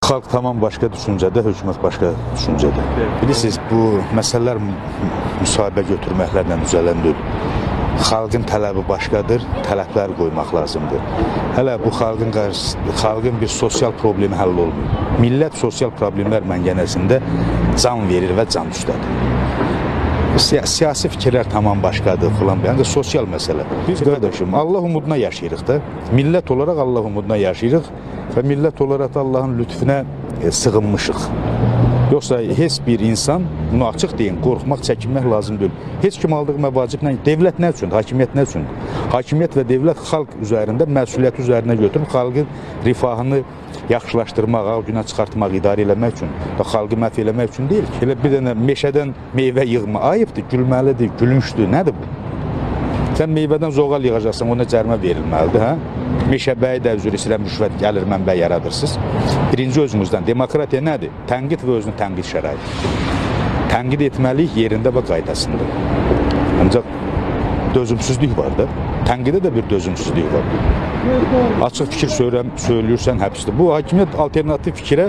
Xalq tamam başqa düşüncədə, hökumət başqa düşüncədə. Bilirsiniz, bu məsələlər müsahibə götürməklərlə düzələn deyil. Xalqın tələbi başqadır, tələblər qoymaq lazımdır. Hələ bu xalqın bir sosial problemi həll olmuyor. Millət sosial problemlər məngənəsində can verir və can üstədir. Siyasi fikirlər tamam başqadır filan. Yəni sosial məsələ. Biz qardaşım Allah umuduna yaşayırıq da. Millət olaraq Allah umuduna yaşayırıq və millət olaraq da Allahın lütfüne sığınmışıq. Yoxsa heç bir insan, bunu açıq deyin, qorxmaq, çəkinmək lazım deyil. Heç kim aldığı məvaciblə, devlət nə üçündür, hakimiyyət nə üçündür? Hakimiyyət və devlət xalq üzərində, məsuliyyəti üzərinə götürüb, xalqın rifahını yaxşılaşdırmaq, ağ günə çıxartmaq, idarə eləmək üçün, xalqı məhv eləmək üçün deyil ki. Elə bir dənə meşədən meyvə yığma ayıbdır, gülməlidir, gülünçdür, nədir bu? Sən meyvədən zoğal yığacaqsan, ona cərimə verilməlidir, hə? Meşəbəyi də üzr istəyirəm, rüşvət gəlir mənbə yaradırsınız. Birinci özümüzdən, demokratiya nədir? Tənqid və özünü tənqid şəraiti. Tənqid etməliyik yerində və qaydasında. Ancaq dözümsüzlük var da, tənqidə də bir dözümsüzlük var. Açıq fikir söyləyirsən həbsdir. Bu hakimiyyət alternativ fikrə